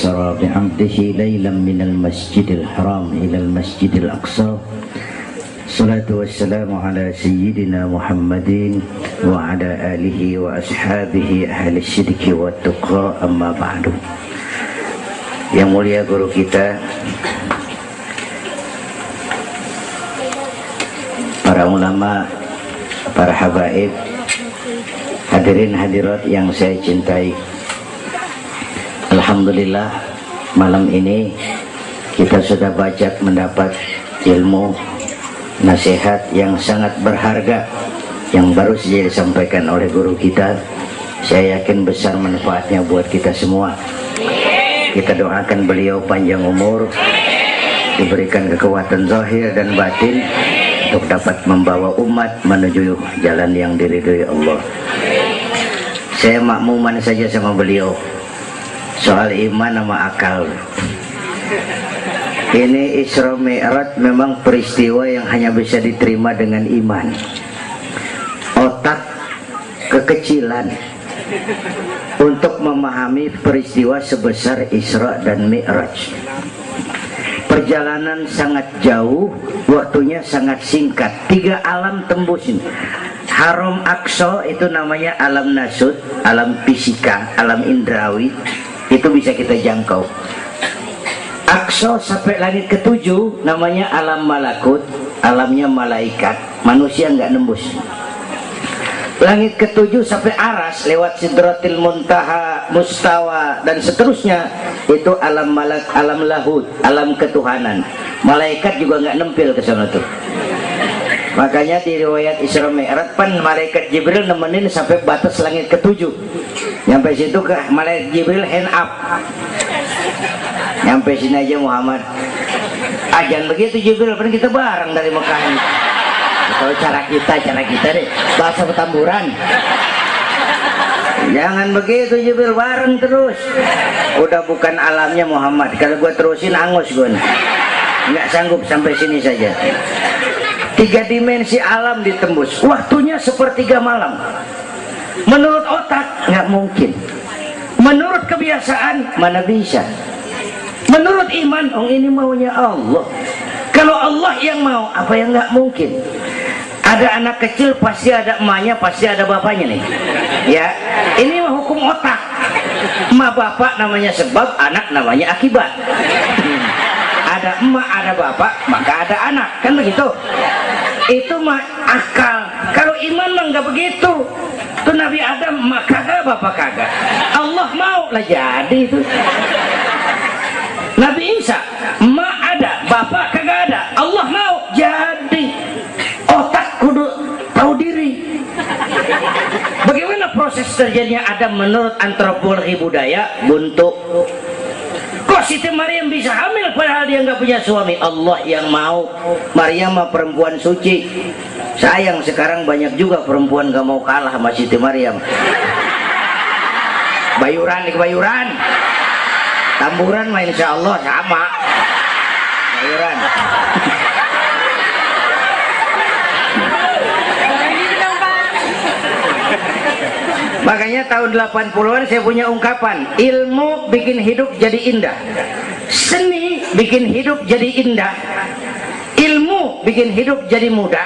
أسرى بعبده ليلا من المسجد الحرام إلى المسجد الأقصى. الصلاة والسلام على سيدنا محمد وعلى آله وأصحابه أهل الصدق والتقى. أما بعد. Yang mulia guru kita, para ulama, para habaib, hadirin hadirat yang saya cintai, alhamdulillah malam ini kita sudah banyak mendapat ilmu, nasihat yang sangat berharga yang baru saja disampaikan oleh guru kita. Saya yakin besar manfaatnya buat kita semua. Kita doakan beliau panjang umur, diberikan kekuatan zahir dan batin untuk dapat membawa umat menuju jalan yang diridhoi Allah. Saya makmuman saja sama beliau soal iman sama akal. Ini Isra Mi'raj memang peristiwa yang hanya bisa diterima dengan iman. Otak kekecilan untuk memahami peristiwa sebesar Isra dan Mi'raj. Perjalanan sangat jauh, waktunya sangat singkat. 3 alam tembusin. Haram Aqsa itu namanya alam nasut, alam fisika, alam indrawi. Itu bisa kita jangkau. Aqsa sampai langit ke-7 namanya alam malakut, alamnya malaikat. Manusia nggak nembus. Langit ke-7 sampai aras lewat Sidratil Muntaha, Mustawa dan seterusnya, itu alam malak, alam lahud, alam ketuhanan. Malaikat juga nggak nempel ke sana tuh. Makanya di riwayat Isra Mi'raj pan malaikat Jibril nemenin sampai batas langit ke-7. Nyampe situ ke malaikat Jibril hand up. Nyampe sini aja Muhammad. Jangan begitu Jibril, kan kita bareng dari Mekah ini. Kalau cara kita deh, bahasa Petamburan. Jangan begitu Jibril, bareng terus. Udah bukan alamnya Muhammad. Kalau gua terusin angus gua. Nggak sanggup, sampai sini saja. 3 dimensi alam ditembus. Waktunya sepertiga malam. Menurut otak nggak mungkin. Menurut kebiasaan mana bisa. Menurut iman, ini maunya Allah. Kalau Allah yang mau, apa yang nggak mungkin? Ada anak kecil pasti ada emaknya, pasti ada bapaknya nih. Ya, ini hukum otak. Emak bapak namanya sebab, anak namanya akibat. Ada emak, ada bapak, maka ada anak, kan begitu? Itu mah akal. Kalau iman mah nggak begitu. Tuh Nabi Adam emak kagak, bapak kagak. Allah mau lah jadi itu. Nabi Isa emak ada, bapak kagak ada. Allah mau jadi. Otak kudu tahu diri. Bagaimana proses terjadinya Adam menurut antropologi budaya? Buntu. Kok Siti Maryam bisa hamil padahal dia nggak punya suami? Allah yang mau. Maryam mah perempuan suci. Sayang sekarang banyak juga perempuan gak mau kalah sama Siti Maryam. Bayuran di kebayuran. Tamburan mah insya Allah sama. Bayuran. Makanya tahun 80-an saya punya ungkapan, ilmu bikin hidup jadi indah, seni bikin hidup jadi indah, ilmu bikin hidup jadi mudah,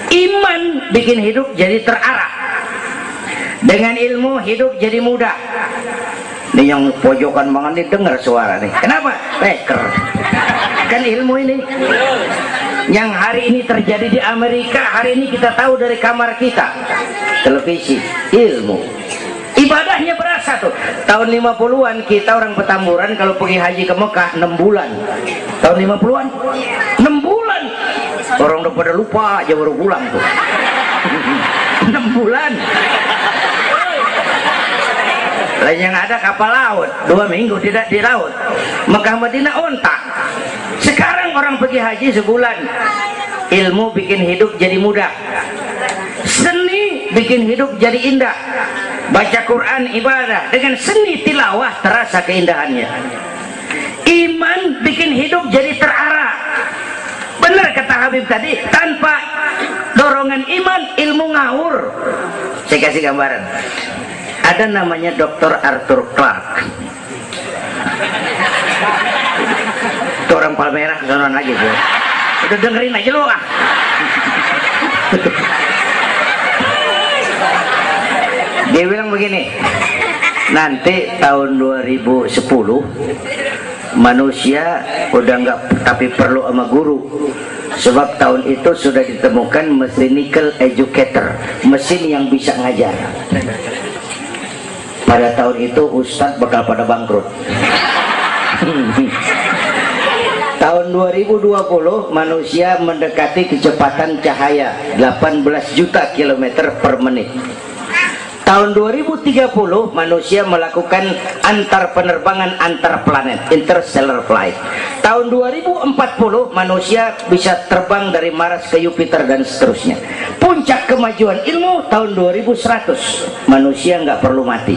iman bikin hidup jadi terarah. Dengan ilmu hidup jadi mudah. Ini yang pojokan banget nih, dengar suara nih. Kenapa? Peker. Kan ilmu ini yang hari ini terjadi di Amerika, hari ini kita tahu dari kamar kita. Televisi, ilmu. Ibadahnya berasa tuh. Tahun 50-an kita orang Petamburan kalau pergi haji ke Mekah 6 bulan. Tahun 50-an 6 bulan. Orang udah pada lupa aja baru pulang tuh. 6 bulan. Lain yang ada kapal laut 2 minggu tidak di laut. Mekah Madinah ontak. Sekarang orang pergi haji sebulan. Ilmu bikin hidup jadi mudah, seni bikin hidup jadi indah. Baca Quran ibadah, dengan seni tilawah terasa keindahannya. Iman bikin hidup jadi terarah. Benar kata Habib tadi, tanpa dorongan iman ilmu ngawur. Saya kasih gambaran. Ada namanya Dr. Arthur Clarke. orang Palmerah kesono lagi bro. Udah dengerin aja lo ah. Dia bilang begini, nanti tahun 2010 manusia udah nggak tapi perlu sama guru, sebab tahun itu sudah ditemukan mechanical educator, mesin yang bisa ngajar. Pada tahun itu ustadz bakal pada bangkrut. Tahun 2020 manusia mendekati kecepatan cahaya 18 juta kilometer per menit. Tahun 2030 manusia melakukan antar penerbangan antar planet, interstellar flight. Tahun 2040 manusia bisa terbang dari Mars ke Jupiter dan seterusnya. Puncak kemajuan ilmu tahun 2100 manusia nggak perlu mati.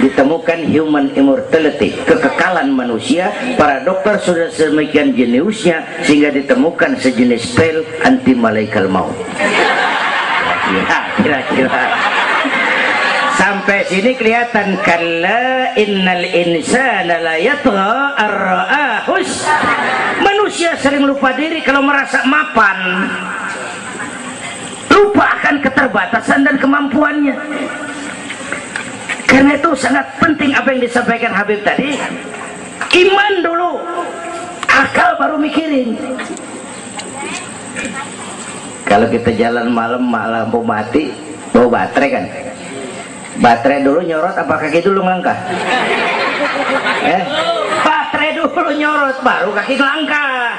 Ditemukan human immortality, kekekalan manusia. Para dokter sudah sedemikian jeniusnya sehingga ditemukan sejenis pil anti malaikal maut. Kira-kira sampai sini kelihatan, kalla innal insana la yatgha ar-ra'ahus. Manusia sering lupa diri kalau merasa mapan, lupa akan keterbatasan dan kemampuannya. Karena itu sangat penting apa yang disampaikan Habib tadi. Iman dulu, akal baru mikirin. Kalau kita jalan malam lampu mati, bawa baterai kan? Baterai dulu nyorot apa kaki dulu ngelangkah? Baterai dulu nyorot baru kaki ngelangkah.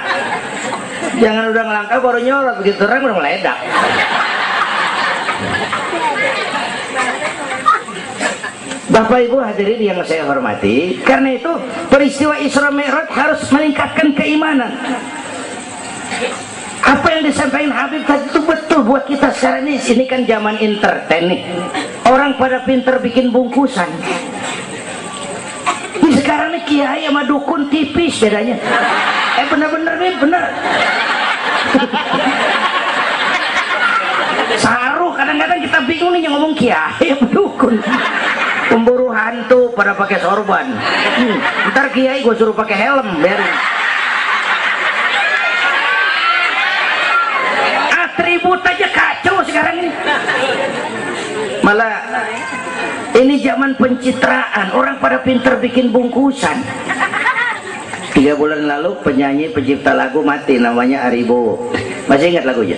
Jangan udah ngelangkah baru nyorot, begitu terang udah meledak. Bapak Ibu hadirin yang saya hormati, karena itu peristiwa Isra Mi'raj harus meningkatkan keimanan. Apa yang disampaikan Habib tadi itu betul buat kita sekarang ini. Ini kan zaman entertain nih. Orang pada pinter bikin bungkusan. Ini sekarang nih kiai sama dukun tipis bedanya. Bener-bener nih, bener. Saru kadang-kadang kita bingung nih ngomong kiai sama dukun. Pemburu hantu pada pakai sorban. Ntar kiai gue suruh pakai helm biarin. Atribut aja kacau sekarang ini. Malah ini zaman pencitraan, orang pada pinter bikin bungkusan. 3 bulan lalu penyanyi pencipta lagu mati, namanya Aribo. Masih ingat lagunya?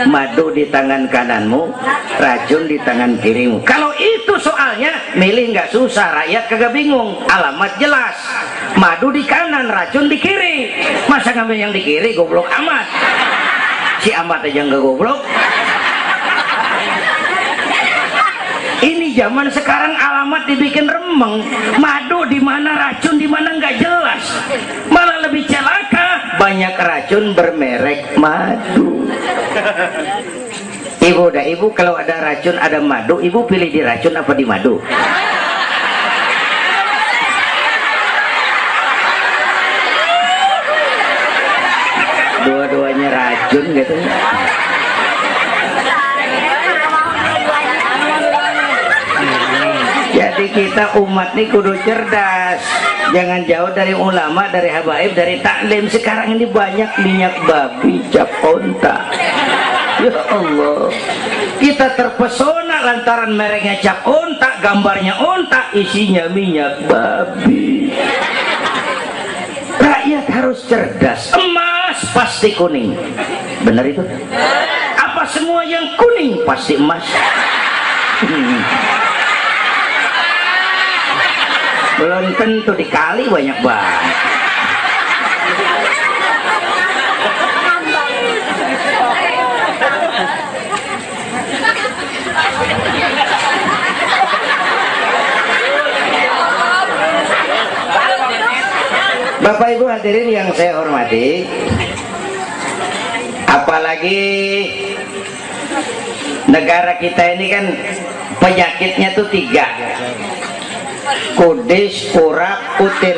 Madu di tangan kananmu, racun di tangan kirimu. Kalau itu soalnya milih nggak susah, rakyat kagak bingung, alamat jelas. Madu di kanan, racun di kiri. Masa ngambil yang di kiri, goblok amat. Si amat aja nggak goblok. Ini zaman sekarang alamat dibikin remeng. Madu di mana, racun di mana nggak jelas. Malah lebih celaka, banyak racun bermerek madu. Ibu kalau ada racun ada madu, ibu pilih di racun apa di madu? Dua-duanya racun gitu. Jadi kita umat nih kudu cerdas, jangan jauh dari ulama, dari habaib, dari taklim. Sekarang ini banyak minyak babi, cap onta. Ya Allah, kita terpesona lantaran mereknya cap onta, gambarnya onta, isinya minyak babi. Rakyat harus cerdas. Emas pasti kuning, benar itu? Apa semua yang kuning pasti emas? Belum tentu, dikali banyak banget. Bapak Ibu hadirin yang saya hormati, apalagi negara kita ini kan penyakitnya tuh 3: kudis, kurap, kutil.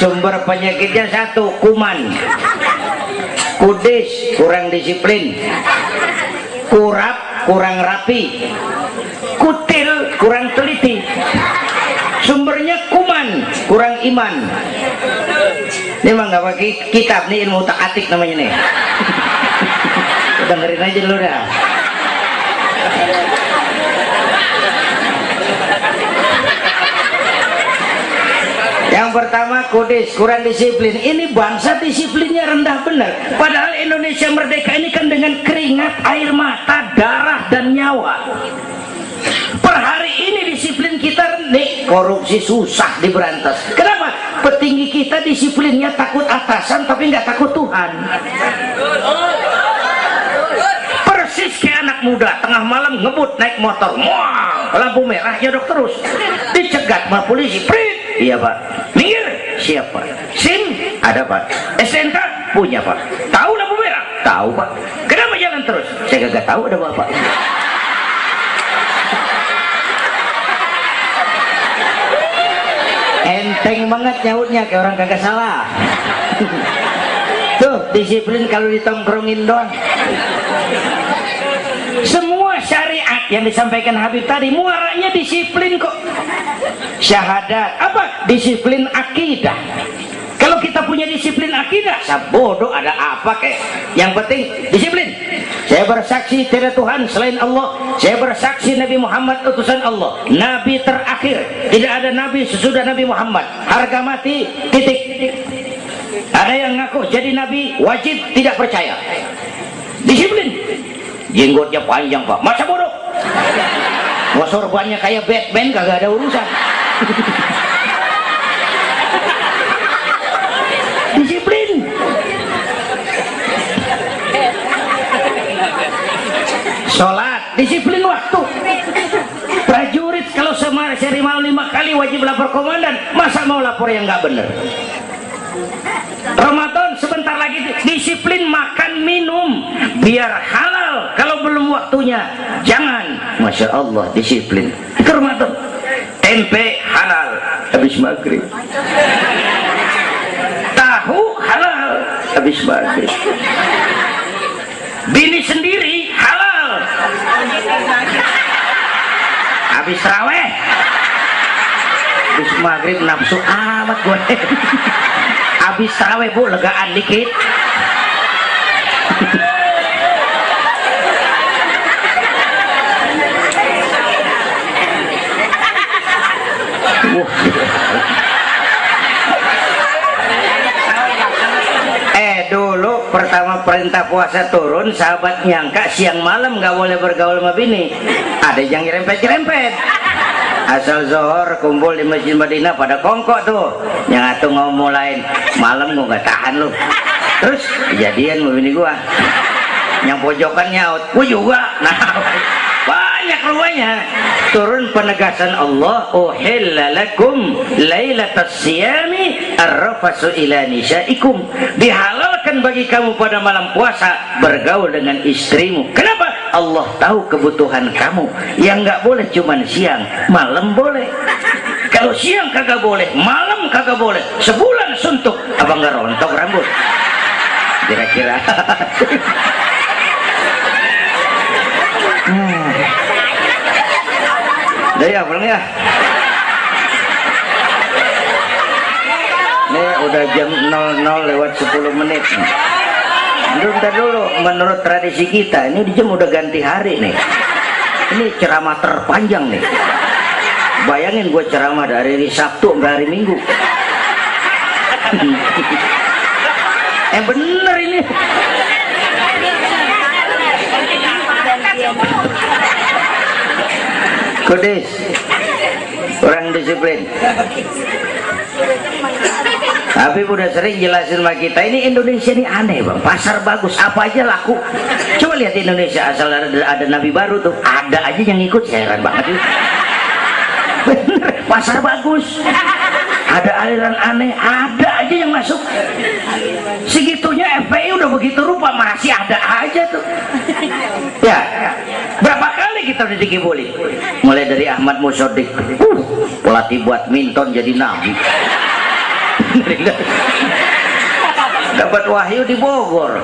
Sumber penyakitnya 1, kuman. Kudis, kurang disiplin. Kurap, kurang rapi. Kutil, kurang teliti. kurang iman. Ini mah nggak pakai kitab nih, ilmu utak atik namanya nih. Dengerin aja dulu dah. Yang pertama kudis, kurang disiplin. Ini bangsa disiplinnya rendah benar. Padahal Indonesia merdeka ini kan dengan keringat, air mata, darah dan nyawa. Per hari ini disiplin kita rendah, korupsi susah diberantas. Kenapa? Petinggi kita disiplinnya takut atasan tapi nggak takut Tuhan. Persis kayak anak muda tengah malam ngebut naik motor, wah, lampu merah nyodok terus, dicegat sama polisi, prit. Iya pak. Minggir. Siapa? SIM ada pak. SNK punya pak. Tahu lampu merah? Tahu pak. Kenapa jalan terus? Saya kagak tahu ada bapak. Enteng banget nyautnya kayak orang kagak salah. Tuh disiplin kalau ditongkrongin doang. Semua syariat yang disampaikan Habib tadi muaranya disiplin kok. Syahadat apa? Disiplin akidah. Kalau kita punya disiplin akidah, bodoh ada apa kek? Yang penting disiplin. Saya bersaksi tiada Tuhan selain Allah. Saya bersaksi Nabi Muhammad utusan Allah, Nabi terakhir. Tidak ada Nabi sesudah Nabi Muhammad. Harga mati, titik. Ada yang ngaku jadi Nabi, wajib tidak percaya. Disiplin. Jenggotnya panjang pak, masa bodoh? Mau sorbannya kayak Batman kagak ada urusan. Disiplin. Sholat, disiplin waktu. Prajurit kalau sehari malam 5 kali wajib lapor komandan, masa mau lapor yang nggak bener? Ramadan sebentar lagi, disiplin makan minum biar halal. Kalau belum waktunya jangan. Masya Allah disiplin. Itu Ramadan. Tempe halal habis maghrib. Tahu halal habis maghrib. Bini sendiri halal habis raweh. Habis maghrib nafsu amat gue. Habis raweh bu, legaan dikit. Dulu pertama perintah puasa turun, sahabat nyangka siang malam nggak boleh bergaul sama bini. Ada yang nyerempet-nyerempet. Asal zohor kumpul di Masjid Madinah pada kongkok tuh. Yang atuh ngomong lain, malam gua nggak tahan lu. Terus kejadian sama bini gua. Yang pojokan nyaut, gua juga. Nah, banyak rupanya. Turun penegasan Allah, uhilla lakum lailatas siyami arrafasu ila nisaikum. Dihalalkan bagi kamu pada malam puasa bergaul dengan istrimu. Kenapa? Allah tahu kebutuhan kamu. Yang nggak boleh cuman siang, malam boleh. Kalau siang kagak boleh, malam kagak boleh. Sebulan suntuk, apa nggak rontok rambut? Kira-kira. Udah ya pulang ya. Ini udah jam 00:10. Bentar dulu, menurut tradisi kita ini di jam udah ganti hari nih. Ini ceramah terpanjang nih. Bayangin gue ceramah dari hari Sabtu sampai hari Minggu. Bener ini. Kudis, orang disiplin. Tapi udah sering jelasin sama kita, ini Indonesia ini aneh bang, pasar bagus apa aja laku. Coba lihat Indonesia, asal ada nabi baru tuh ada aja yang ikut, heran banget. Bener, pasar bagus, ada aliran aneh, ada aja yang masuk. Segitunya FPI udah begitu rupa, masih ada aja tuh. Ya, berapa kali kita udah dikibuli, mulai dari Ahmad Musodik, pelatih badminton jadi nabi. Dapat wahyu di Bogor.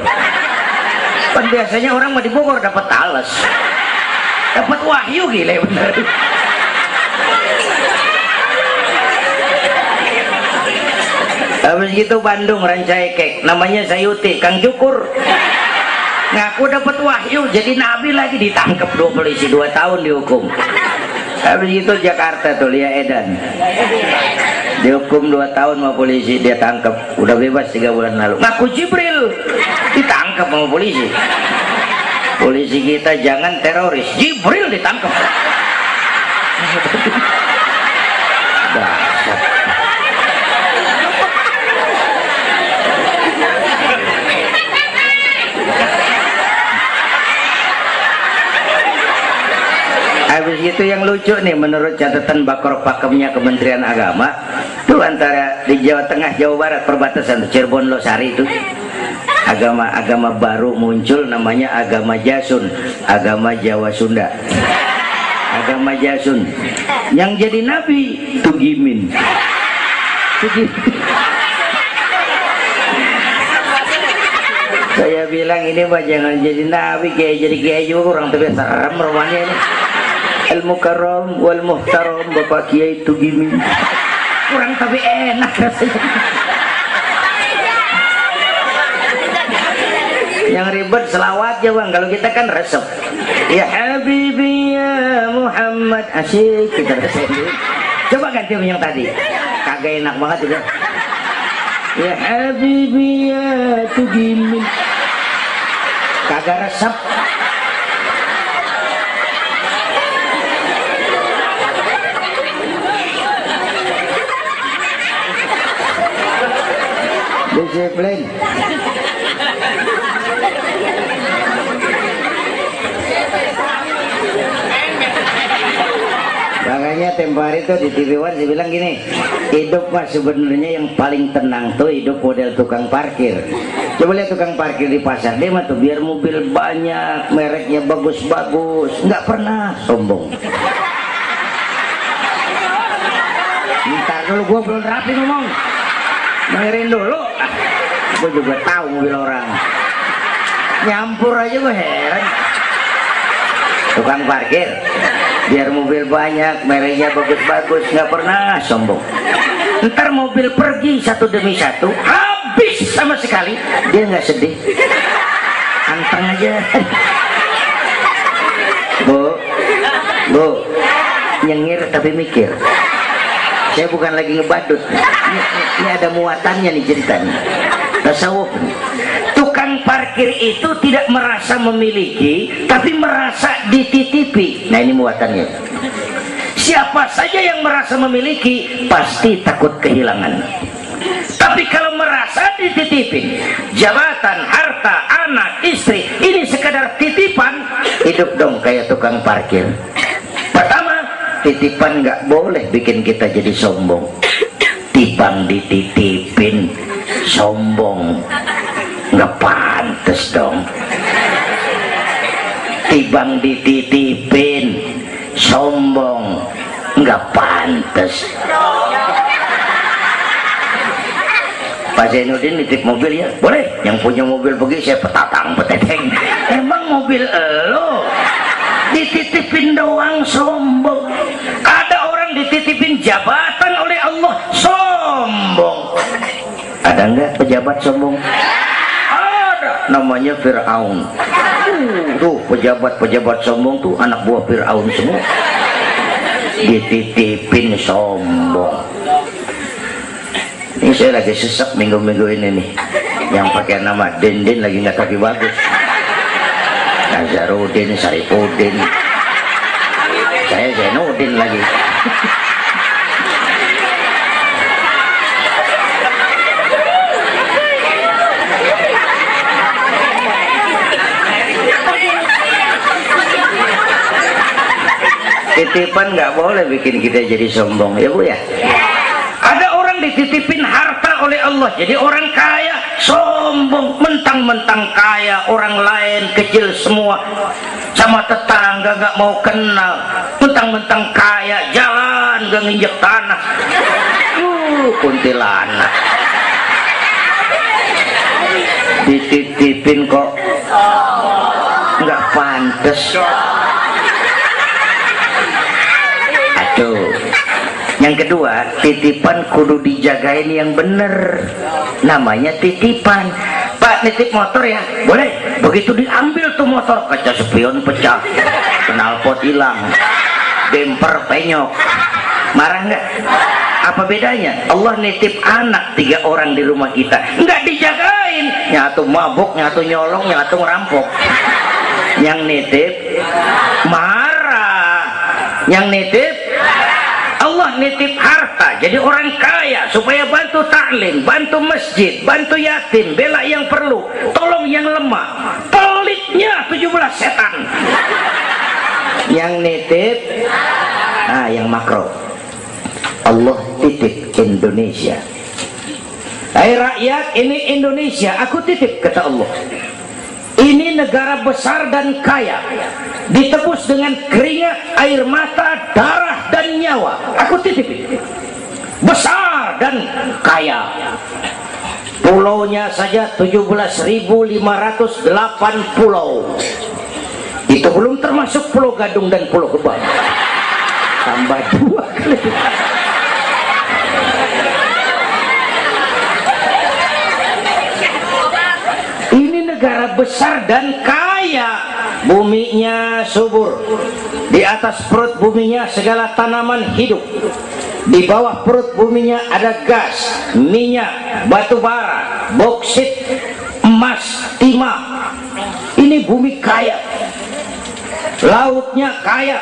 Kan biasanya orang mau di Bogor dapat talas, dapat wahyu, gila bener. Habis gitu Bandung Rancaikek, namanya Sayuti, Kang Cukur. Ngaku dapat wahyu jadi nabi lagi, ditangkap 2 polisi 2 tahun dihukum. Habis itu Jakarta tuh Lia Edan dihukum 2 tahun sama polisi, dia tangkap, udah bebas 3 bulan lalu. Ngaku Jibril, ditangkap sama polisi. Polisi kita jangan teroris, Jibril ditangkap. Dahsyat. Habis itu yang lucu nih, menurut catatan Bakor Pakemnya Kementerian Agama tuh, antara di Jawa Tengah Jawa Barat perbatasan Cirebon Losari itu agama baru muncul, namanya agama Jasun, agama Jawa Sunda. Agama Jasun yang jadi nabi Tugimin. Saya bilang ini mah jangan jadi nabi, kayak jadi kiai juga orang tapi serem rumahnya ini. Al Mukarram wal Muhtaram Bapak Kiai Tugimin. Kurang tapi enak rasanya. Yang ribet selawat ya bang, kalau kita kan resep. Ya Habibi ya Muhammad, asyik kita resep. Coba ganti yang tadi, kagak enak banget udah. Ya Habibi ya Tugimin, kagak resep. Disiplin. Makanya tempo hari itu di TV One saya bilang gini, hidup mas sebenarnya yang paling tenang tuh hidup model tukang parkir. Coba lihat tukang parkir di pasar, dia mah tuh biar mobil banyak, mereknya bagus-bagus, nggak pernah sombong. Ntar dulu, gua belum rapi ngomong, dengerin dulu. Gua juga tahu mobil orang, nyampur aja gua heran. Tukang parkir biar mobil banyak, mereknya bagus-bagus, nggak pernah sombong. Ntar mobil pergi satu demi satu, habis sama sekali, dia nggak sedih, anteng aja. Bu, nyengir tapi mikir. Saya bukan lagi ngebadut, ini ada muatannya nih ceritanya. Tasawuf. Tukang parkir itu tidak merasa memiliki, tapi merasa dititipi. Nah ini muatannya. Siapa saja yang merasa memiliki pasti takut kehilangan. Tapi kalau merasa dititipin, jabatan, harta, anak, istri, ini sekadar titipan, hidup dong kayak tukang parkir. Pertama, titipan nggak boleh bikin kita jadi sombong. Tibang dititipin sombong, nggak pantes dong. Tibang dititipin sombong, nggak pantes. Pak Zainuddin nitip mobil ya, boleh. Yang punya mobil pergi, saya petatang peteteng. Emang mobil lo dititipin doang sombong? Ada orang dititipin jabatan oleh Allah sombong. Ada enggak pejabat sombong? Ada, namanya Fir'aun. Tuh pejabat-pejabat sombong tuh anak buah Fir'aun semua, dititipin sombong. Ini saya lagi sesek minggu-minggu ini nih, yang pakai nama Dindin lagi nggak kaki bagus. Nazarudin, Saripudin, saya Zainuddin lagi. Titipan nggak boleh bikin kita jadi sombong ya bu ya. Ada orang dititipin harta oleh Allah jadi orang kaya, sombong, mentang-mentang kaya, orang lain kecil semua, sama tetangga nggak mau kenal, mentang-mentang kaya, jalan gak nginjek tanah. Kuntilanak dititipin kok nggak pantes. Aduh, Yang kedua, titipan kudu dijagain yang bener, namanya titipan. Pak, nitip motor ya? Boleh. Begitu diambil tuh motor, kaca spion pecah, knalpot hilang, bemper penyok, marah nggak? Apa bedanya? Allah nitip anak 3 orang di rumah kita, nggak dijagain, nyatu mabuk, nyatu nyolong, nyatu ngerampok. Yang nitip marah, yang nitip Allah nitip harta jadi orang kaya supaya bantu taklim, bantu masjid, bantu yatim, bela yang perlu, tolong yang lemah. Pelitnya 17 setan. Yang nitip, nah yang makro, Allah titip Indonesia. Hai rakyat, ini Indonesia, aku titip, kata Allah. Ini negara besar dan kaya, ditebus dengan keringat, air mata, darah dan nyawa. Aku titip. Besar dan kaya. Pulaunya saja 17.508 pulau. Itu belum termasuk Pulau Gadung dan Pulau Gebang. Tambah 2 kali. Negara besar dan kaya, buminya subur, di atas perut buminya segala tanaman hidup, di bawah perut buminya ada gas, minyak, batu bara, boksit, emas, timah. Ini bumi kaya. Lautnya kaya,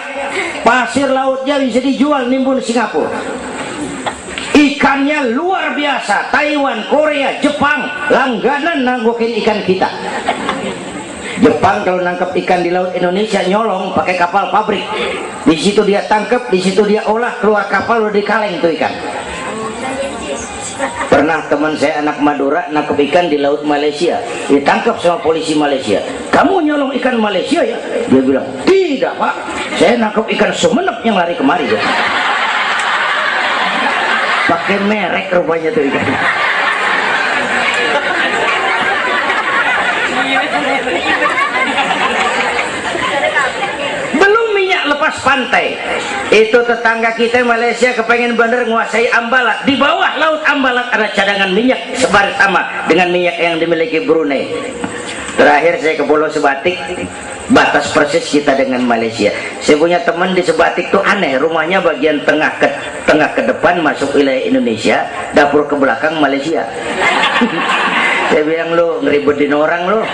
pasir lautnya bisa dijual nimbun Singapura. Ikannya luar biasa, Taiwan, Korea, Jepang langganan nanggokin ikan kita. Jepang kalau nangkep ikan di laut Indonesia nyolong pakai kapal pabrik. Di situ dia tangkep, di situ dia olah, keluar kapal udah dikaleng tuh ikan. Pernah teman saya anak Madura nangkep ikan di laut Malaysia, ditangkap sama polisi Malaysia. Kamu nyolong ikan Malaysia ya? Dia bilang, tidak pak, saya nangkep ikan Sumenep yang lari kemari ya. Pakai merek rupanya tuh ikan. Belum minyak lepas pantai. Itu tetangga kita Malaysia kepengen bener nguasai Ambalat. Di bawah laut Ambalat ada cadangan minyak sebar sama dengan minyak yang dimiliki Brunei. Terakhir saya ke Pulau Sebatik, batas persis kita dengan Malaysia. Saya punya teman di Sebatik tuh aneh, rumahnya bagian tengah ke depan masuk wilayah Indonesia, dapur ke belakang Malaysia. Saya bilang, lu ngeribetin orang lu,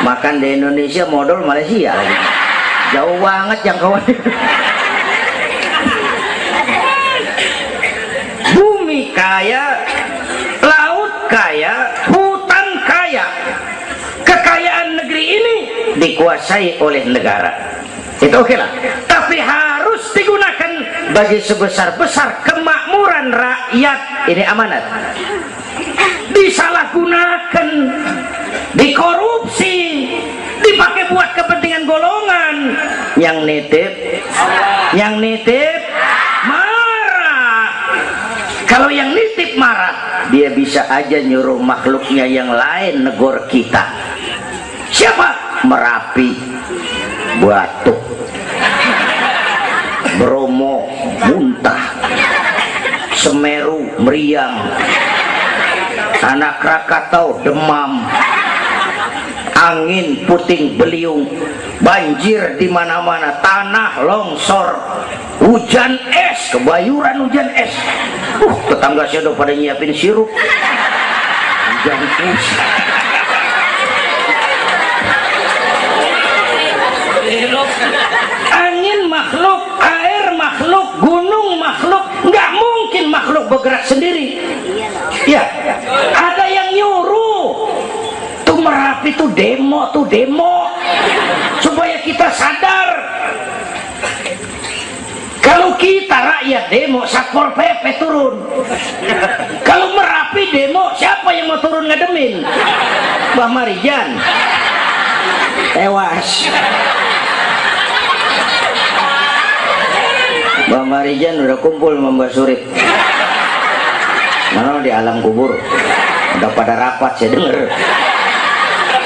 makan di Indonesia modal Malaysia lagi. Jauh banget jangkauannya. Bumi kaya, laut kaya, hutan kaya. Kekayaan negeri ini dikuasai oleh negara. Itu oke lah. Tapi harus digunakan bagi sebesar-besar kemakmuran rakyat. Ini amanat. Disalahgunakan, dikorupsi, dipakai buat kepentingan golongan. Yang nitip marah. Kalau yang nitip marah, dia bisa aja nyuruh makhluknya yang lain negor kita. Siapa? Merapi, Batuk, Bromo, Muntah, Semeru, Meriang, Tanah Krakatau, Demam, angin puting beliung, banjir di mana-mana, tanah longsor, hujan es, kebayuran hujan es. Tetangga saya udah pada nyiapin sirup. Hujan es. Angin makhluk, air makhluk, gunung makhluk, nggak mungkin makhluk bergerak sendiri. Ya, ada yang nyuruh. Tuh Merapi tuh demo supaya kita sadar. Kalau kita rakyat demo, Satpol PP turun. Kalau Merapi demo, siapa yang mau turun ngademin? Mbah Marijan tewas. Mbak Marijan udah kumpul sama Mbak Surip. Mana di alam kubur udah pada rapat, saya denger.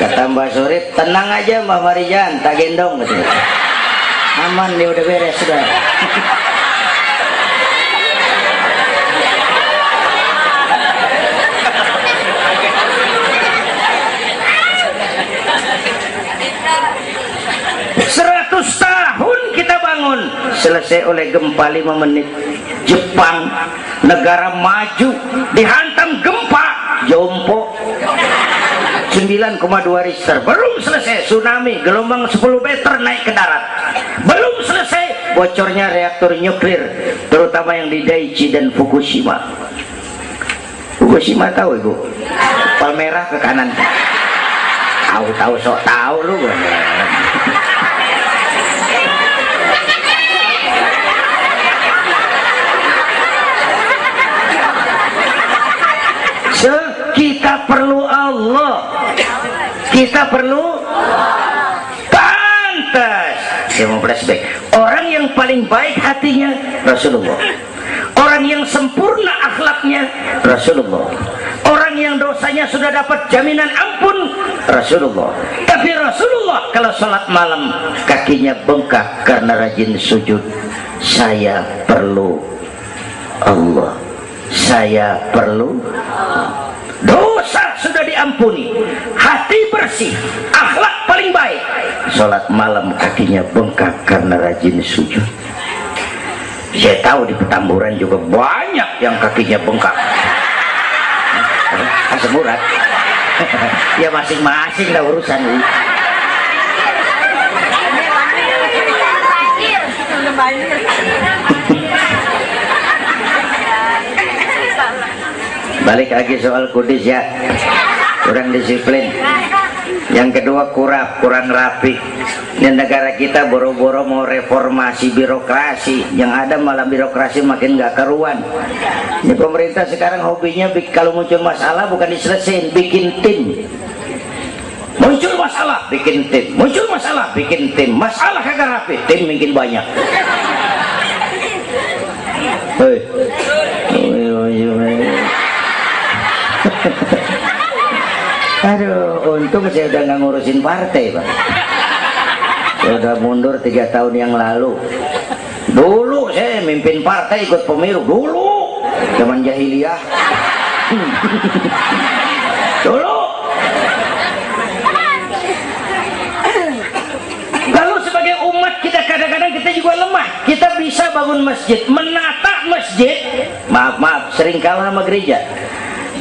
Kata Mbak Surip, tenang aja Mbak Marijan, tak gendong gitu. Aman dia udah beres sudah. selesai oleh gempa 5 menit. Jepang, negara maju, dihantam gempa, jompo 9,2 Richter. Belum selesai tsunami, gelombang 10 meter naik ke darat. Belum selesai bocornya reaktor nuklir, terutama yang di Daiichi dan Fukushima. Fukushima tahu ibu? Palmerah ke kanan. Tahu sok tahu lu. Kita perlu Allah, kita perlu pantas. Saya mau flashback. Orang yang paling baik hatinya Rasulullah, orang yang sempurna akhlaknya Rasulullah, orang yang dosanya sudah dapat jaminan ampun Rasulullah. Tapi Rasulullah kalau sholat malam kakinya bengkak karena rajin sujud. Saya perlu Allah, saya perlu dosa sudah diampuni, hati bersih, akhlak paling baik, sholat malam kakinya bengkak karena rajin sujud. Saya tahu di Petamburan juga banyak yang kakinya bengkak. Asam urat. Ya masing-masing lah urusan ini. Balik lagi soal kudis ya, kurang disiplin. Yang kedua kurang rapi. Ini negara kita boro-boro mau reformasi birokrasi, yang ada malah birokrasi makin gak karuan. Ini pemerintah sekarang hobinya kalau muncul masalah bukan diselesain, bikin tim. Muncul masalah bikin tim, muncul masalah bikin tim, masalah kagak rapi, tim makin banyak. Hei. Aduh, untung saya udah nggak ngurusin partai, Pak. Saya udah mundur 3 tahun yang lalu. Dulu saya mimpin partai, ikut pemilu dulu, zaman jahiliyah. Dulu. Lalu sebagai umat kita kadang-kadang kita juga lemah. Kita bisa bangun masjid, menata masjid. Maaf, sering kalah sama gereja.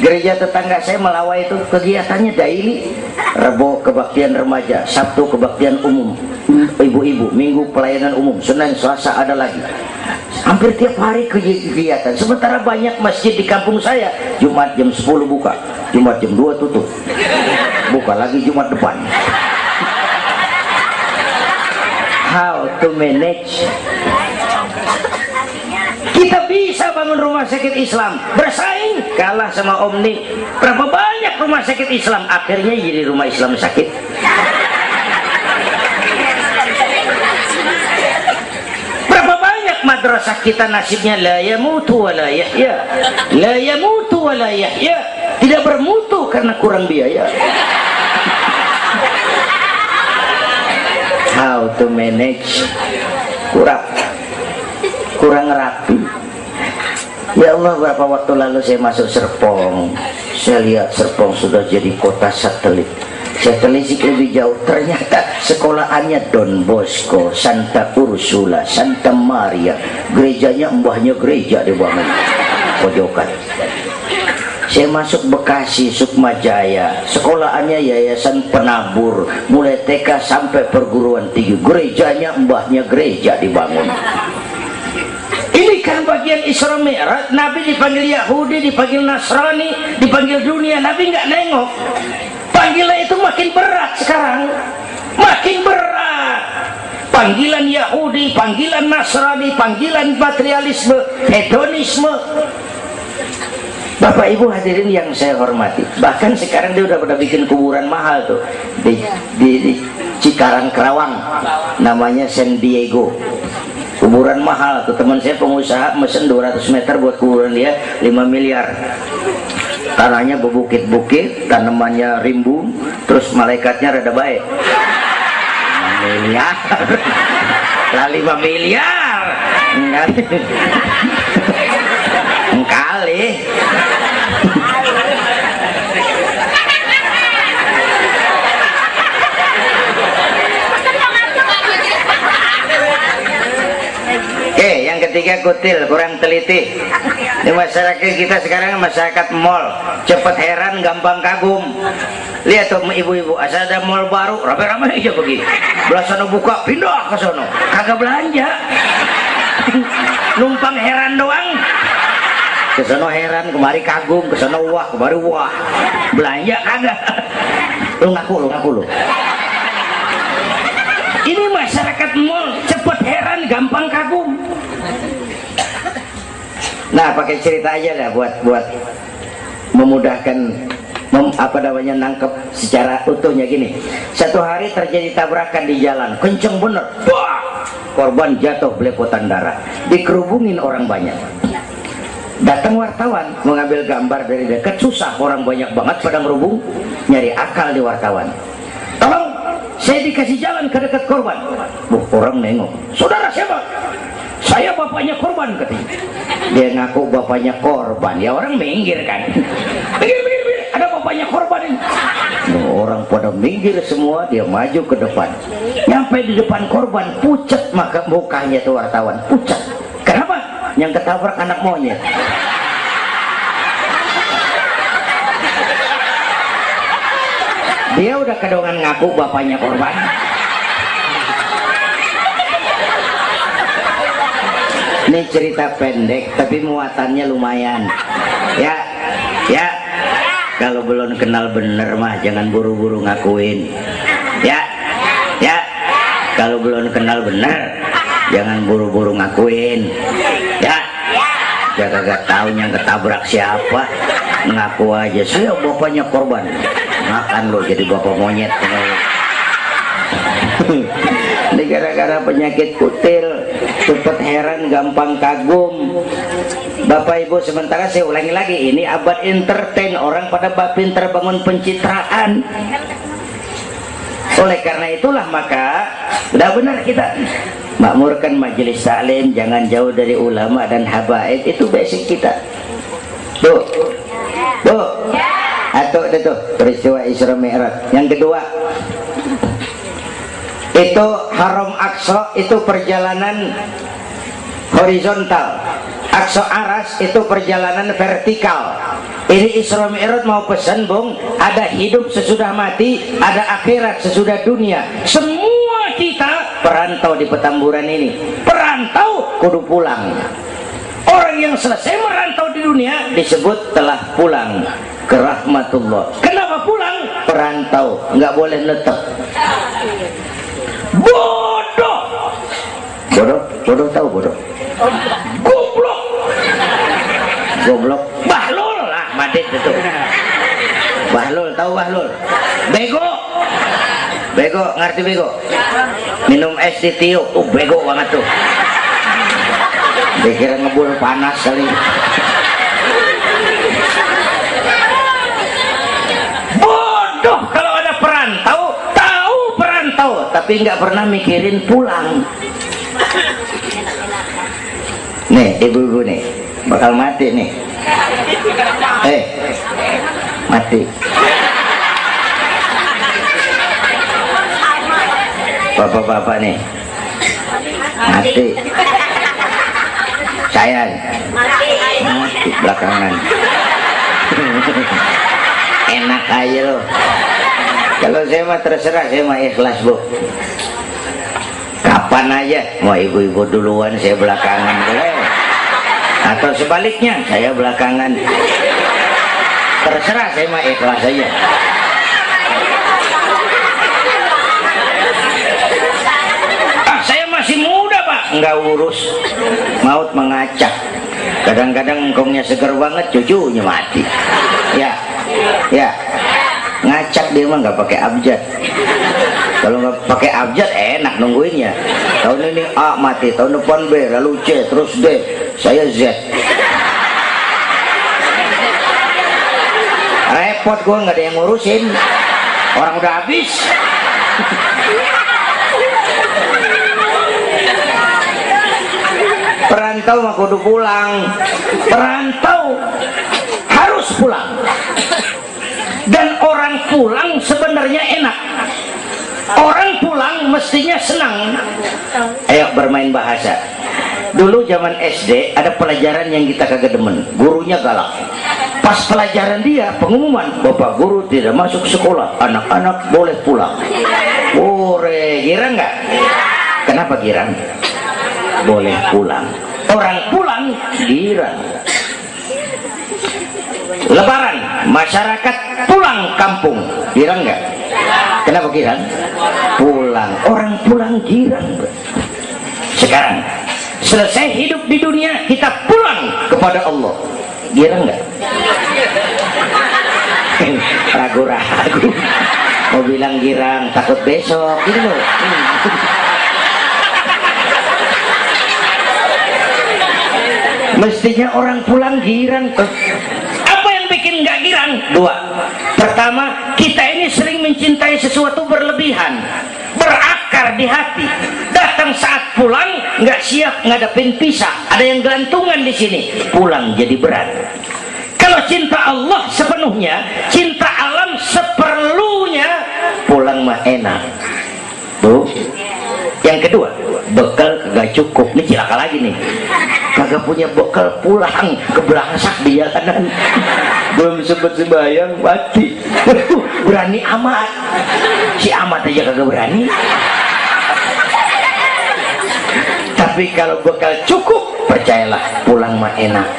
Gereja tetangga saya Melawai itu kegiatannya daily. Rebo kebaktian remaja, Sabtu kebaktian umum, ibu-ibu, Minggu pelayanan umum, Senin Selasa ada lagi. Hampir tiap hari kegiatan. Sementara banyak masjid di kampung saya Jumat jam 10 buka, Jumat jam 2 tutup, buka lagi Jumat depan. How to manage? Kita bisa bangun rumah sakit Islam, bersaing, kalah sama Omni. Berapa banyak rumah sakit Islam akhirnya jadi rumah Islam sakit. Berapa banyak madrasah kita nasibnya la yamutu wa la yahya, la yamutu wa la yahya, tidak bermutu karena kurang biaya. How to manage? Kurang rapi. Ya Allah, beberapa waktu lalu saya masuk Serpong, saya lihat Serpong sudah jadi kota satelit. Saya telisik lebih jauh, ternyata sekolahannya Don Bosco, Santa Ursula, Santa Maria, gerejanya mbahnya gereja dibangun pojokan. Saya masuk Bekasi, Sukmajaya, sekolahannya Yayasan Penabur, mulai TK sampai perguruan tinggi, gerejanya mbahnya gereja dibangun. Ini kan bagian Isra Mi'raj. Nabi dipanggil Yahudi, dipanggil Nasrani, dipanggil dunia. Nabi nggak nengok. Panggilan itu makin berat sekarang, makin berat. Panggilan Yahudi, panggilan Nasrani, panggilan materialisme, hedonisme. Bapak Ibu hadirin yang saya hormati, bahkan sekarang dia udah pada bikin kuburan mahal tuh di Cikarang Kerawang, namanya San Diego. Kuburan mahal tuh, teman saya pengusaha mesen 200 meter buat kuburan dia 5 miliar. Tanahnya berbukit-bukit, tanamannya rimbun, terus malaikatnya rada baik. 5 miliar lah, 5 miliar kali. ketiga kutil, kurang teliti. Di masyarakat kita sekarang masyarakat mall, cepet heran, gampang kagum. Lihat tuh ibu-ibu, asal ada mall baru, rame-rame aja pergi. Belah sono buka, pindah ke sono, kagak belanja. Numpang heran doang. Ke sono heran, kemari kagum, ke sono wah, kemari wah. Belanja kagak. Lu ngaku lu. Ini masyarakat mall, cepet heran, gampang kagum. Nah, pakai cerita aja dah buat memudahkan nangkep secara utuhnya gini. Satu hari terjadi tabrakan di jalan, kenceng bener. Wah, korban jatuh belepotan darah, dikerubungin orang banyak. Datang wartawan mengambil gambar dari dekat, susah, orang banyak banget pada ngerubung, nyari akal di wartawan. Tolong, saya dikasih jalan ke dekat korban. Orang nengok, saudara siapa? Saya bapaknya korban, katanya. Dia ngaku bapaknya korban, ya orang minggir kan. Minggir, ada bapaknya korban ini. Orang pada minggir semua, dia maju ke depan. Nyampe di depan korban, pucat maka mukanya tuh wartawan, pucat. Kenapa? Yang ketabrak anak monyet. Dia udah kedongan ngaku bapaknya korban. Ini cerita pendek tapi muatannya lumayan. Ya. Kalau belum kenal bener mah jangan buru-buru ngakuin. Ya. Kalau belum kenal bener jangan buru-buru ngakuin. Ya. Gak tahu yang ketabrak siapa, ngaku aja saya bapaknya korban. Makan lo jadi bapak monyet. Ini gara-gara penyakit kutil, cepet heran, gampang kagum. Bapak Ibu, sementara saya ulangi lagi, ini abad entertain, orang pada pinter bangun pencitraan. Oleh karena itulah maka udah benar kita makmurkan majelis taklim, jangan jauh dari ulama dan habaib, itu basic kita. Tuh. Atau itu peristiwa Isra Mi'raj. Yang kedua, itu Haram Aqsa, itu perjalanan horizontal. Aqsa Aras itu perjalanan vertikal. Ini Isra Mi'raj mau pesan, Bung, ada hidup sesudah mati, ada akhirat sesudah dunia. Semua kita perantau di Petamburan ini. Perantau kudu pulang. Orang yang selesai merantau di dunia disebut telah pulang ke rahmatullah. Kenapa pulang? Perantau, nggak boleh netep. Bodoh tahu bodoh. Goblok. Bahlul lah, madit itu. Bahlul, tahu bahlul? Bego, ngerti bego? Minum es ditiup, bego banget tuh. Dikira ngebul panas kali. Bodoh kalau ada perantau, tahu perantau, tapi nggak pernah mikirin pulang. Nih, ibu-ibu nih, bakal mati nih. Mati. Bapak-bapak nih, mati. Saya mati belakangan. Enak aja loh. Kalau saya mah terserah, saya mah ikhlas, Bu. Kapan aja, mau ibu-ibu duluan, saya belakangan, boleh. Atau sebaliknya, saya belakangan. Terserah, saya mah ikhlas aja. Saya masih muda, Pak. Nggak urus. Maut mengacak. Kadang-kadang engkongnya seger banget, cucunya mati. Ya. Ngacak dia mah nggak pakai abjad. Kalau nggak pakai abjad enak nungguinnya. Tahun ini A mati, tahun depan B, lalu C, terus D, saya Z. Repot gue, nggak ada yang ngurusin. Orang udah habis. Perantau mah kudu pulang. Perantau harus pulang. Dan orang pulang sebenarnya enak. Orang pulang mestinya senang. Ayo bermain bahasa. Dulu zaman SD ada pelajaran yang kita kagak demen, gurunya galak. Pas pelajaran dia, pengumuman, bapak guru tidak masuk sekolah, anak-anak boleh pulang. Girang nggak? Kenapa girang? Boleh pulang. Orang pulang girang. Lebaran, masyarakat pulang kampung, girang nggak? Kenapa girang? Pulang. Orang pulang girang. Sekarang selesai hidup di dunia, kita pulang kepada Allah, girang nggak? Ragu-ragu mau bilang girang, takut besok gitu loh. Mestinya orang pulang girang. Apa yang bikin nggak girang? Dua. Pertama, kita ini sering mencintai sesuatu berlebihan, berakar di hati. Datang saat pulang nggak siap ngadepin pisah, ada yang gelantungan di sini, pulang jadi berat. Kalau cinta Allah sepenuhnya, cinta alam seperlunya, pulang mah enak. Tuh. Yang kedua, bekal kagak cukup. Ini cilaka lagi nih, kagak punya bekal, pulang kebelasak di jalanan, belum sempet sembahyang mati. Berani amat, si amat aja kagak berani. Tapi kalau bekal cukup, percayalah pulang mah enak.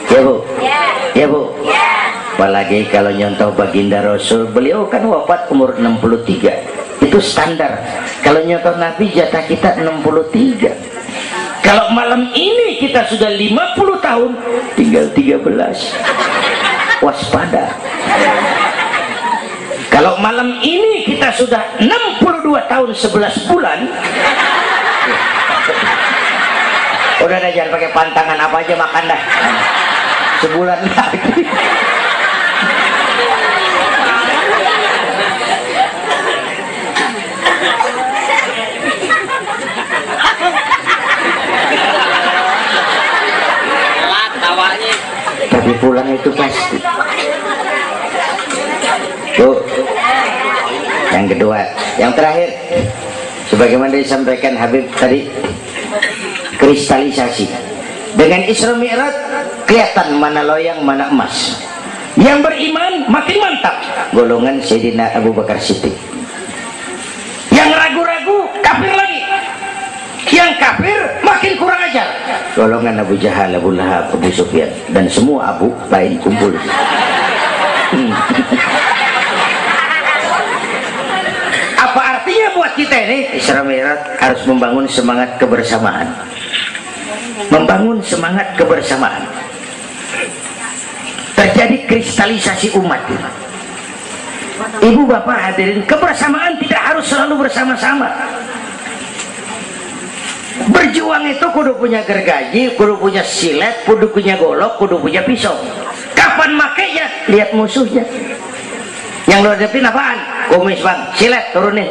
Ya bu, ya bu. Apalagi kalau nyontoh baginda Rasul, beliau kan wafat umur 63. Itu standar. Kalau nyontoh Nabi, jatah kita 63. Kalau malam ini kita sudah 50 tahun, tinggal 13. Waspada. Kalau malam ini kita sudah 62 tahun 11 bulan, udah dah, jangan pakai pantangan, apa aja makan dah. Sebulan lagi. Tapi pulang itu pasti. Tuh. Yang kedua, yang terakhir, sebagaimana disampaikan Habib tadi, kristalisasi. Dengan Isra Mi'raj kelihatan mana loyang mana emas. Yang beriman makin mantap, golongan Sayyidina Abu Bakar Siddiq. Yang ragu-ragu kafir lagi. Yang kafir makin kurang ajar, golongan Abu Jahal, Abu Lahab, Abu Sufyan, dan semua Abu lain kumpul. Apa artinya buat kita ini? Isra Mi'raj harus membangun semangat kebersamaan. Membangun semangat kebersamaan. Terjadi kristalisasi umat. Ibu bapak hadirin, kebersamaan tidak harus selalu bersama-sama. Berjuang itu kudu punya gergaji, kudu punya silet, kudu punya golok, kudu punya pisau. Kapan makainya? Lihat musuhnya. Yang lo hadapin apaan? Kumis bang, silet turunin.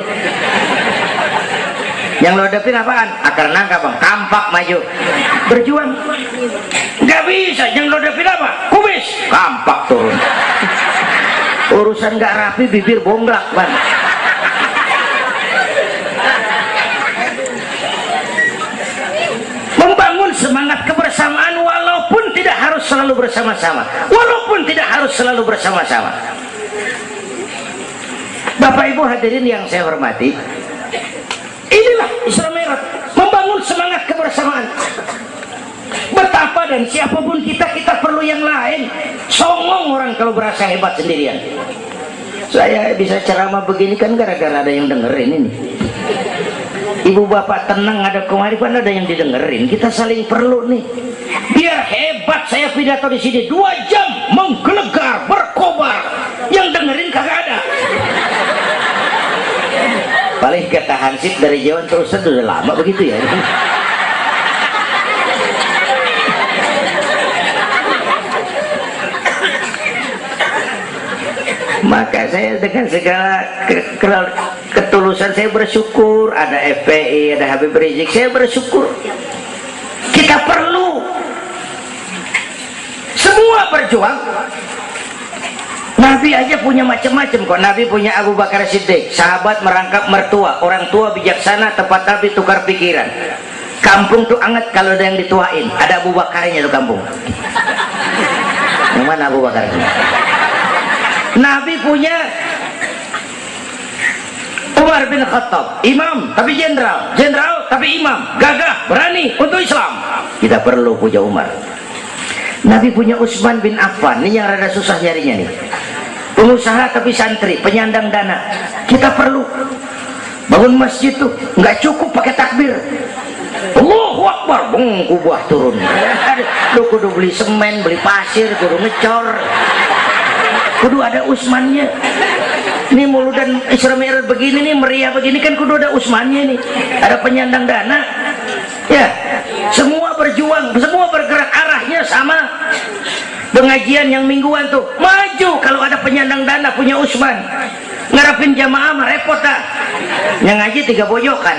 Yang lo hadapin apaan? Akar nangka bang, kampak maju. Berjuang. Gak bisa, yang lo hadapin apa? Kumis, kampak turun. Urusan gak rapi, bibir bonglak bang. Membangun semangat kebersamaan walaupun tidak harus selalu bersama-sama. Walaupun tidak harus selalu bersama-sama. Bapak Ibu hadirin yang saya hormati, inilah Isra Mi'raj, membangun semangat kebersamaan. Betapa dan siapapun kita perlu yang lain. Songong orang kalau berasa hebat sendirian. Saya bisa ceramah begini kan gara-gara ada yang dengerin ini. Ibu bapak tenang, ada kearifan, ada yang didengerin. Kita saling perlu nih. Biar hebat saya pidato di sini 2 jam menggelegar, berkobar. Yang dengerin kagak ada. Paling kata Hansip dari Jawa terus udah lama begitu ya. Maka saya dengan segala ketulusan saya bersyukur ada FPI, ada Habib Rizik, saya bersyukur. Kita perlu semua berjuang. Nabi aja punya macam-macam kok. Nabi punya Abu Bakar Siddiq, sahabat merangkap mertua, orang tua bijaksana, tepat Nabi tukar pikiran. Kampung tuh anget kalau ada yang dituain. Ada Abu Bakarnya tuh kampung. Yang mana Abu Bakar? Nabi punya Umar bin Khattab, imam tapi jenderal, jenderal tapi imam, gagah, berani untuk Islam. Kita perlu punya Umar. Nabi punya Utsman bin Affan, ini yang rada susah nyarinya nih. Pengusaha tapi santri, penyandang dana. Kita perlu. Bangun masjid tuh nggak cukup pakai takbir. Allahu Akbar, kubah turun. Lu kudu beli semen, beli pasir, kudu ngecor, kudu ada Utsmannya. Ini Mauludan Isra Mi'raj begini nih, meriah begini kan kudu ada Utsmannya nih. Ada penyandang dana. Ya, semua berjuang, semua bergerak arahnya sama. Pengajian yang mingguan tuh maju kalau ada penyandang dana punya Utsman. Ngarepin jamaah mah repot dah. Yang ngaji 3 pojokan.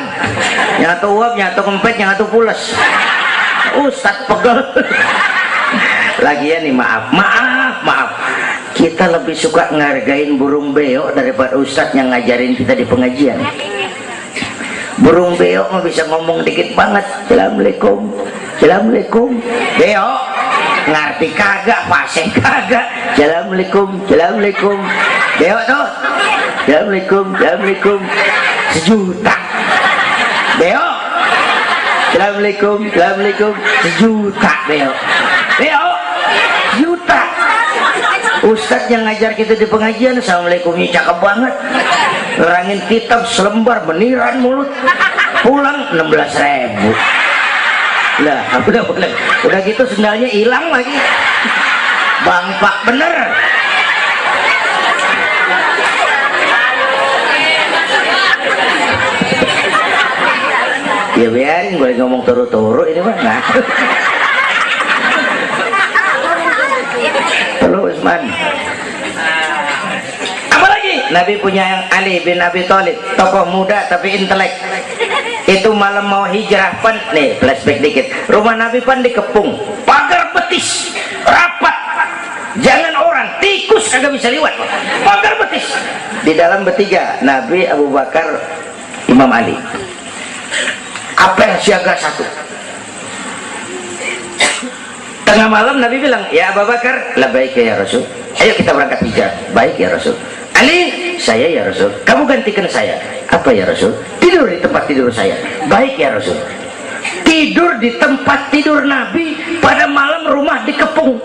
Yang satu uap, yang satu kempet, yang satu pules. Ustadz pegel. Lagian nih maaf. Kita lebih suka ngargain burung beo daripada ustadz yang ngajarin kita di pengajian. Burung beo mah bisa ngomong dikit banget. Assalamualaikum. Assalamualaikum. Beo ngerti kagak, fasih kagak. Assalamualaikum. Assalamualaikum. Beo tuh. Assalamualaikum. Assalamualaikum. 1 juta. Beo. Assalamualaikum. Assalamualaikum. 1 juta beo. Beo. 1 juta. Ustadz yang ngajar kita di pengajian, assalamualaikumnya cakep banget, nerangin kitab selembar beniran mulut, pulang 16.000. Lah udah gitu sendalnya hilang lagi, bangpak bener. Ya biarin, boleh ngomong turu-turu ini mah nah. Utsman. Apalagi Nabi punya yang Ali bin Abi Thalib, tokoh muda tapi intelek. Itu malam mau hijrah pan, nih flashback dikit. Rumah Nabi pan dikepung, pagar betis, rapat. Jangan orang, tikus kagak bisa lewat. Pagar betis. Di dalam bertiga, Nabi, Abu Bakar, Imam Ali. Apel siaga 1. Tengah malam Nabi bilang, ya Abu Bakar, labbaik ya Rasul, ayo kita berangkat hijrah. Baik ya Rasul. Ali, saya ya Rasul, kamu gantikan saya. Apa ya Rasul? Tidur di tempat tidur saya. Baik ya Rasul. Tidur di tempat tidur Nabi pada malam rumah dikepung.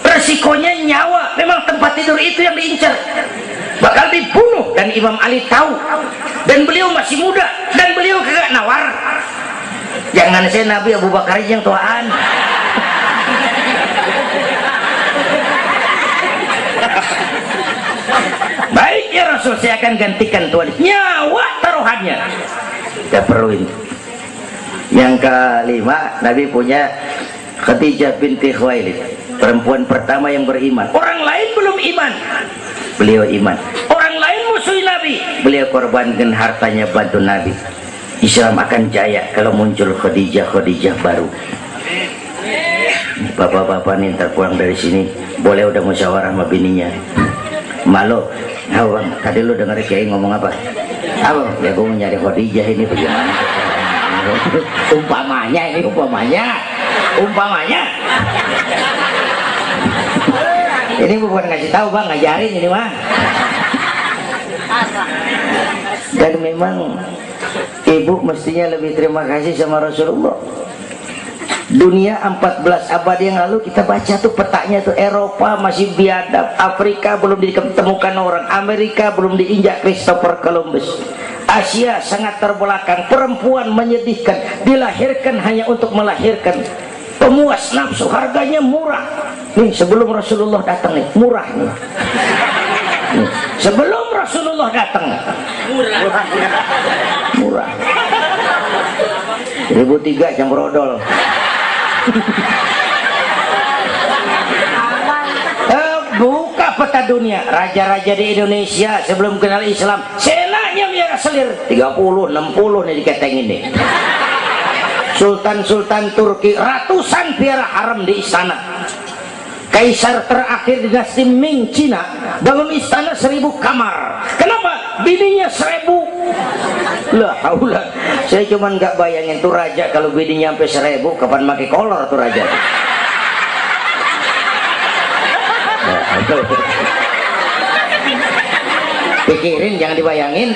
Resikonya nyawa, memang tempat tidur itu yang diincar, bakal dibunuh, dan Imam Ali tahu, dan beliau masih muda, dan beliau kagak nawar. Jangan saya Nabi, Abu Bakar yang tuaan. Baik ya Rasul, saya akan gantikan tuan, nyawa taruhannya. Kita perluin. Yang kelima, Nabi punya Khadijah binti Khuwailid, perempuan pertama yang beriman. Orang lain belum iman, beliau iman. Orang lain musuh Nabi, beliau korbankan hartanya bantu Nabi. Islam akan jaya kalau muncul Khadijah baru. Bapak-bapak nih ntar pulang dari sini boleh udah musyawarah sama bininya. Malu, bang, tadi lu denger Kiai ngomong apa? Apa? Ya gue mau nyari Khadijah ini bagaimana? Umpamanya. Ini bukan ngasih tahu bang, ngajarin ini mah. Dan memang ibu mestinya lebih terima kasih sama Rasulullah. Dunia 14 abad yang lalu kita baca tuh petanya tuh, Eropa masih biadab, Afrika belum ditemukan orang, Amerika belum diinjak Christopher Columbus, Asia sangat terbelakang, perempuan menyedihkan, dilahirkan hanya untuk melahirkan, pemuas nafsu, harganya murah. Nih sebelum Rasulullah datang nih, murah nih. Nih, sebelum Rasulullah datang murah. 1003 jam brodol. Buka peta dunia, raja-raja di Indonesia sebelum kenal Islam senanya biar selir 30, 60 nih diketengin nih. Sultan-sultan Turki ratusan piara haram di istana. Kaisar terakhir dinasti Ming Cina bangun istana 1000 kamar. Kenapa? bininya 1000. Lah haula, saya cuman nggak bayangin tuh raja kalau bininya sampai 1000, kapan pakai kolor tuh raja. Pikirin, jangan dibayangin.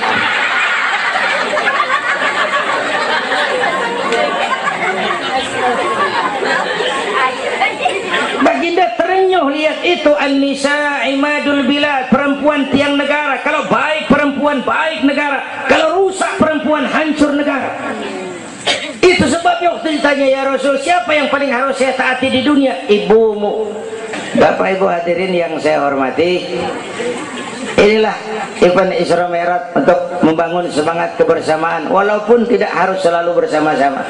Baginda terenyuh lihat itu, an-nisa imadul bilad, perempuan tiang negara. Kalau baik perempuan, baik negara. Kalau rusak perempuan, hancur negara. Itu sebabnya waktu ditanya, ya Rasul, siapa yang paling harus saya taati di dunia? Ibumu. Bapak Ibu hadirin yang saya hormati, inilah event Isra Mi'raj untuk membangun semangat kebersamaan, walaupun tidak harus selalu bersama-sama.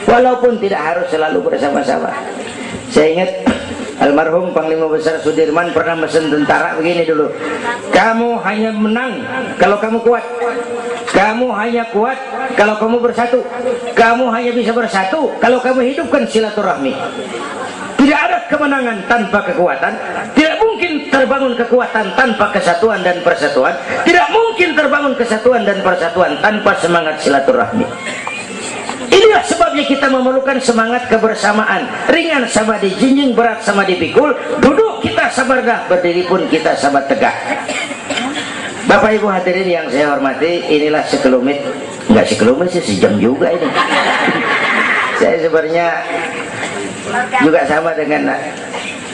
Walaupun tidak harus selalu bersama-sama. Saya ingat almarhum Panglima Besar Sudirman pernah mesen tentara begini dulu, kamu hanya menang kalau kamu kuat, kamu hanya kuat kalau kamu bersatu, kamu hanya bisa bersatu kalau kamu hidupkan silaturahmi. Tidak ada kemenangan tanpa kekuatan, tidak mungkin terbangun kekuatan tanpa kesatuan dan persatuan, tidak mungkin terbangun kesatuan dan persatuan tanpa semangat silaturahmi. Inilah sebabnya kita memerlukan semangat kebersamaan. Ringan sama dijinjing, berat sama dipikul. Duduk kita sabar dah, berdiri pun kita sabar tegak. Bapak Ibu hadirin yang saya hormati, inilah sekelumit, enggak sekelumit sih, sejam juga ini. Saya sebenarnya juga sama dengan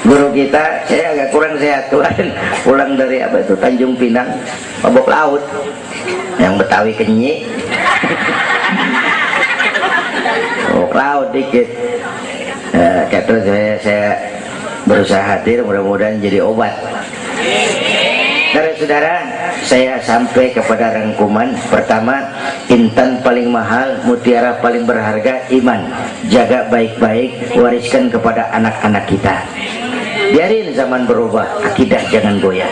guru kita, saya agak kurang sehat tuan, pulang dari apa itu Tanjung Pinang, mabok laut, yang Betawi kenyik. Laut dikit. Terus saya berusaha hadir, mudah-mudahan jadi obat. Saudara-saudara, saya sampai kepada rangkuman pertama, intan paling mahal, mutiara paling berharga, iman. Jaga baik-baik, wariskan kepada anak-anak kita. Biarin zaman berubah, akidah jangan goyah.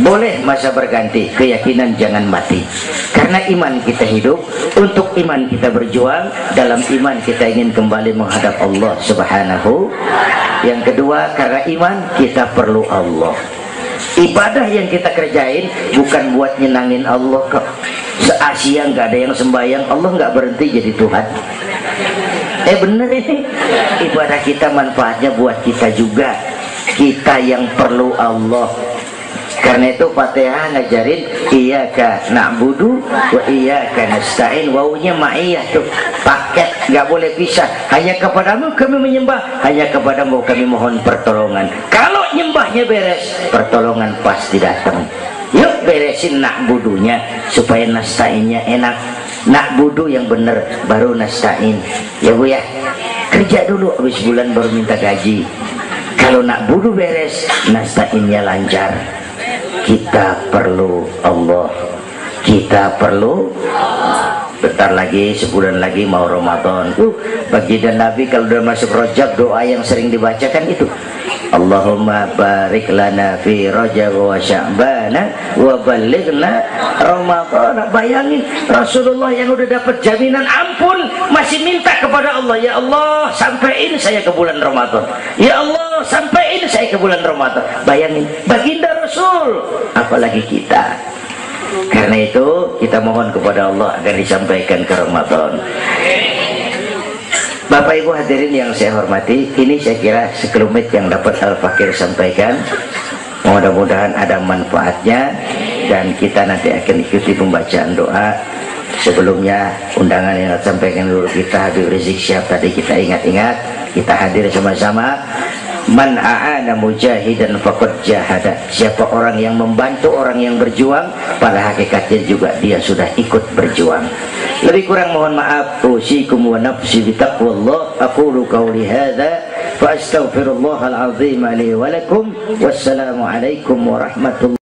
Boleh masa berganti, keyakinan jangan mati. Karena iman kita hidup, untuk iman kita berjuang, dalam iman kita ingin kembali menghadap Allah Subhanahu. Yang kedua, karena iman kita perlu Allah. Ibadah yang kita kerjain bukan buat nyenangin Allah kok. Se-Asia nggak ada yang sembahyang, Allah nggak berhenti jadi Tuhan. Bener ini, ibadah kita manfaatnya buat kita juga. Kita yang perlu Allah. Karena itu Fatihah ngajarin iyyaka na'budu wa iyyaka nasta'in. Wawunya ma'iyah tuh, paket, nggak boleh pisah. Hanya kepadamu kami menyembah, hanya kepadamu kami mohon pertolongan. Kalau nyembahnya beres, pertolongan pasti datang. Yuk beresin na'budunya supaya nasta'innya enak. Na'budu yang bener, baru nasta'in. Ya Bu ya, kerja dulu, habis bulan baru minta gaji. Kalau na'budu beres, nasta'innya lancar. Kita perlu Allah. Kita perlu. Bentar lagi, sebulan lagi mau Ramadan. Baginda Nabi kalau udah masuk Rajab, doa yang sering dibacakan itu, Allahumma barik lana fi Rajab wa Sya'bana wa balighna Ramadan. Bayangin Rasulullah yang udah dapat jaminan ampun masih minta kepada Allah, ya Allah sampaiin saya ke bulan Ramadan, ya Allah sampaiin saya ke bulan Ramadan. Bayangin baginda Rasul, apalagi kita. Karena itu kita mohon kepada Allah agar disampaikan ke Ramadan. Bapak Ibu hadirin yang saya hormati, ini saya kira sekelumit yang dapat Al-Fakir sampaikan. Mudah-mudahan ada manfaatnya, dan kita nanti akan ikuti pembacaan doa. Sebelumnya undangan yang disampaikan dulu kita, Habib Rizik Syihab tadi kita ingat-ingat, kita hadir sama-sama. Man a'ana mujahidan faqad jahada. Siapa orang yang membantu orang yang berjuang, pada hakikatnya juga dia sudah ikut berjuang. Lebih kurang mohon maaf. Usikum wa nafsi bitaqwallah. Aqulu qawli hadza fa astaghfirullahal azim li wa lakum. Wassalamu alaikum warahmatullahi